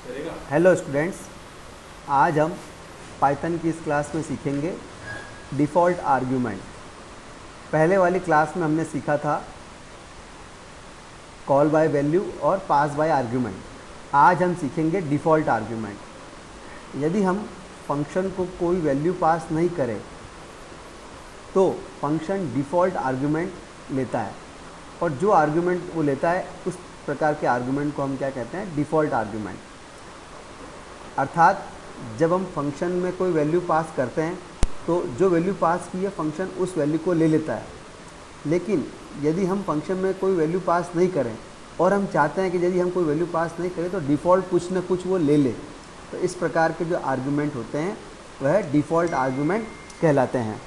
Hello students, आज हम Python की इस क्लास में सीखेंगे डिफ़ॉल्ट आर्ग्यूमेंट। पहले वाली क्लास में हमने सीखा था कॉल बाय वैल्यू और पास बाय आर्ग्यूमेंट। आज हम सीखेंगे डिफ़ॉल्ट आर्ग्यूमेंट। यदि हम फंक्शन को कोई वैल्यू पास नहीं करें तो फंक्शन डिफ़ॉल्ट आर्ग्यूमेंट लेता है, और जो आर्ग्यूमेंट वो लेता है उस प्रकार के आर्ग्यूमेंट को हम क्या कहते हैं, डिफ़ॉल्ट आर्ग्यूमेंट। अर्थात जब हम फंक्शन में कोई वैल्यू पास करते हैं तो जो वैल्यू पास की है फंक्शन उस वैल्यू को ले लेता है। लेकिन यदि हम फंक्शन में कोई वैल्यू पास नहीं करें और हम चाहते हैं कि यदि हम कोई वैल्यू पास नहीं करें तो डिफ़ॉल्ट कुछ ना कुछ वो ले ले, तो इस प्रकार के जो आर्ग्यूमेंट होते हैं वह डिफ़ॉल्ट आर्ग्यूमेंट कहलाते हैं।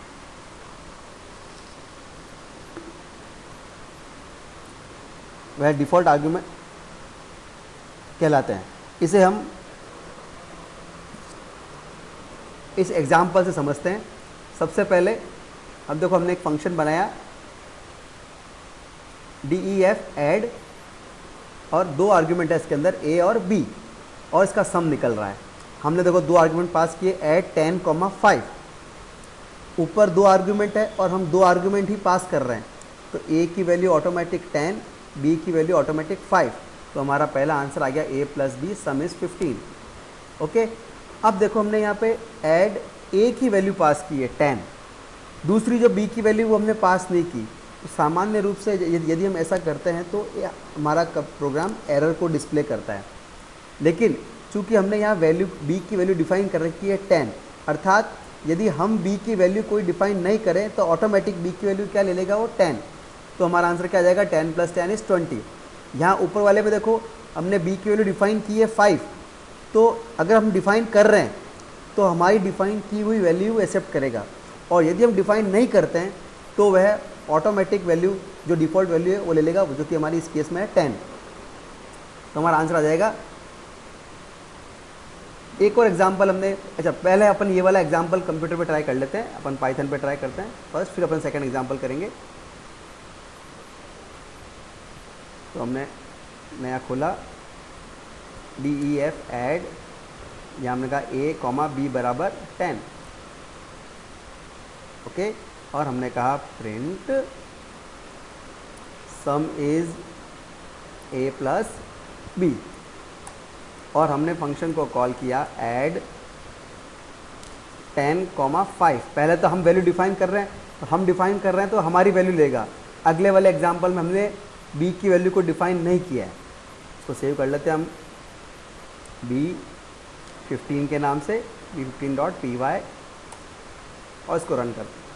वह डिफ़ॉल्ट आर्ग्यूमेंट कहलाते हैं। इसे हम इस एग्जाम्पल से समझते हैं। सबसे पहले अब देखो, हमने एक फंक्शन बनाया DEF ऐड, और दो आर्ग्यूमेंट है इसके अंदर A और B, और इसका सम निकल रहा है। हमने देखो दो आर्ग्यूमेंट पास किए, ऐड 10,5। ऊपर दो आर्ग्यूमेंट है और हम दो आर्ग्यूमेंट ही पास कर रहे हैं, तो A की वैल्यू ऑटोमेटिक 10, B की वैल्यू ऑटोमेटिक 5। तो हमारा पहला आंसर आ गया A + B some is 15। Okay, अब देखो हमने यहाँ पे ऐड A की वैल्यू पास की है 10, दूसरी जो B की वैल्यू वो हमने पास नहीं की। तो सामान्य रूप से यदि हम ऐसा करते हैं तो हमारा प्रोग्राम एरर को डिस्प्ले करता है। लेकिन चूंकि हमने यहाँ वैल्यू B की वैल्यू डिफाइन कर रखी है 10, अर्थात यदि हम B की वैल्यू कोई डिफाइन नहीं करें तो ऑटोमेटिक B की वैल्यू क्या ले लेगा, वो 10। तो हमारा आंसर क्या आ जाएगा, 10 + 10 = 20। यहाँ ऊपर वाले में देखो हमने B की वैल्यू डिफाइन की है 5, तो अगर हम डिफ़ाइन कर रहे हैं तो हमारी डिफ़ाइन की हुई वैल्यू एक्सेप्ट करेगा, और यदि हम डिफ़ाइन नहीं करते हैं तो वह ऑटोमेटिक वैल्यू जो डिफ़ॉल्ट वैल्यू है वो ले लेगा, जो कि हमारी इस केस में है 10। तो हमारा आंसर आ जाएगा। एक और एग्जांपल हमने, अच्छा पहले अपन ये वाला एग्जांपल कंप्यूटर पे ट्राई कर लेते हैं, अपन पाइथन पे ट्राई करते हैं फर्स्ट, फिर अपन सेकंड एग्जांपल करेंगे। तो हमने नया खोला DEF ऐड, यहाँ हमने कहा A, B = 10। ओके, और हमने कहा print some is A + B, और हमने फंक्शन को कॉल किया ऐड 10,5। पहले तो हम वैल्यू डिफाइन कर रहे हैं, तो हम डिफाइन कर रहे हैं तो हमारी वैल्यू लेगा। अगले वाले एग्जांपल में हमने B की वैल्यू को डिफाइन नहीं किया है, इसको सेव कर लेते हैं हम B15 के नाम से, B15.py, और इसको रन करते हैं।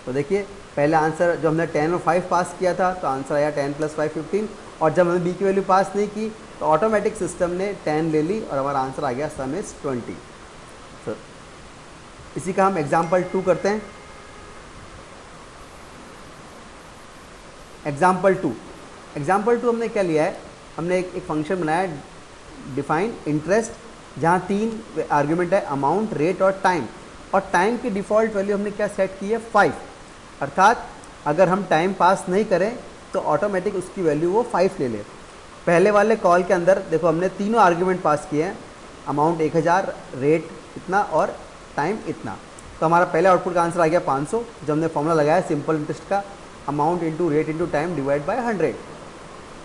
तो देखिए पहले आंसर जो हमने 10 और 5 पास किया था तो आंसर आया 10 + 5 15, और जब हमने B की वैल्यू पास नहीं की तो ऑटोमेटिक सिस्टम ने 10 ले ली और हमारा आंसर आ गया सम इज़ 20। तो इसी का हम एग्जाम्पल 2 करते हैं। एग्जाम्पल 2 हमने क्या लिया है, हमने एक फंक्शन बनाया डिफाइन इंटरेस्ट, जहाँ 3 आर्ग्यूमेंट है, अमाउंट, रेट और टाइम। और टाइम की डिफ़ॉल्ट वैल्यू हमने क्या सेट की है, 5। अर्थात अगर हम टाइम पास नहीं करें तो ऑटोमेटिक उसकी वैल्यू वो 5 ले ले। पहले वाले कॉल के अंदर देखो हमने तीनों आर्ग्यूमेंट पास किए हैं, अमाउंट 1000, रेट इतना और टाइम इतना। तो हमारा पहले आउटपुट का आंसर आ गया 500। जब हमने फॉर्मूला लगाया सिंपल इंटरेस्ट का, amount into rate into time divide by 100।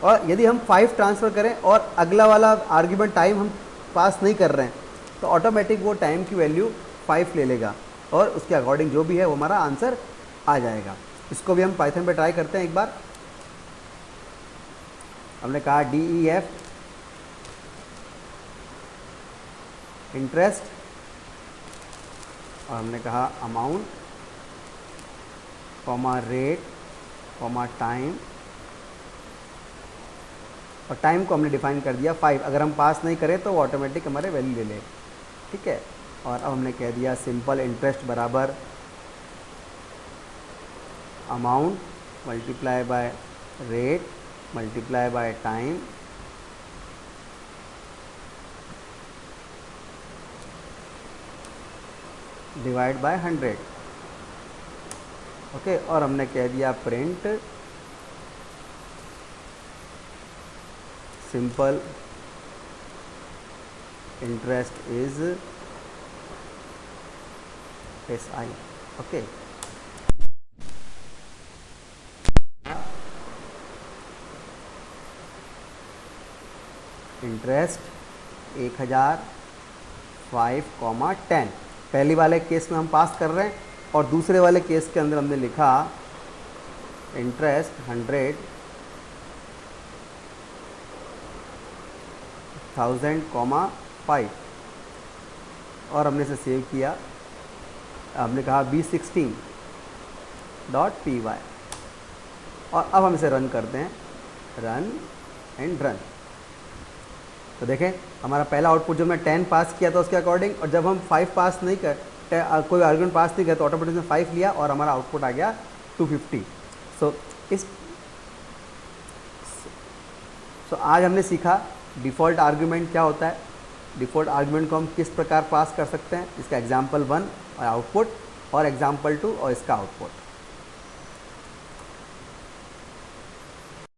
और यदि हम 5 ट्रांसफ़र करें और अगला वाला आर्ग्यूमेंट टाइम हम पास नहीं कर रहे हैं तो ऑटोमेटिक वो टाइम की वैल्यू 5 ले लेगा, और उसके अकॉर्डिंग जो भी है वो हमारा आंसर आ जाएगा। इसको भी हम पाइथन पे ट्राई करते हैं एक बार। हमने कहा DEF इंटरेस्ट, और हमने कहा अमाउंट, रेट, टाइम, और टाइम को हमने डिफाइन कर दिया 5। अगर हम पास नहीं करें तो वो ऑटोमेटिक हमारे वैल्यू ले ले, ठीक है। और अब हमने कह दिया सिंपल इंटरेस्ट बराबर amount multiply by rate multiply by time divide by 100। Okay, और हमने कह दिया print simple interest is SI. Okay, interest 1005,10 पहली वाले केस में हम पास कर रहे हैं, और दूसरे वाले केस के अंदर हमने लिखा इंटरेस्ट 100,000,5 और हमने इसे सेव किया। हमने कहा B16.py और अब हम इसे रन करते हैं, रन एंड रन। तो देखें हमारा पहला आउटपुट जब हमने 10 पास किया था उसके अकॉर्डिंग, और जब हम 5 पास नहीं कर कोई आर्गुमेंट पास नहीं किया तो ऑटोमेटिक में 5 लिया और हमारा आउटपुट आ गया 250। सो आज हमने सीखा डिफ़ॉल्ट आर्गुमेंट क्या होता है, डिफ़ॉल्ट आर्गुमेंट को हम किस प्रकार पास कर सकते हैं, इसका एग्जाम्पल 1 और आउटपुट, और एग्जाम्पल 2 और इसका आउटपुट।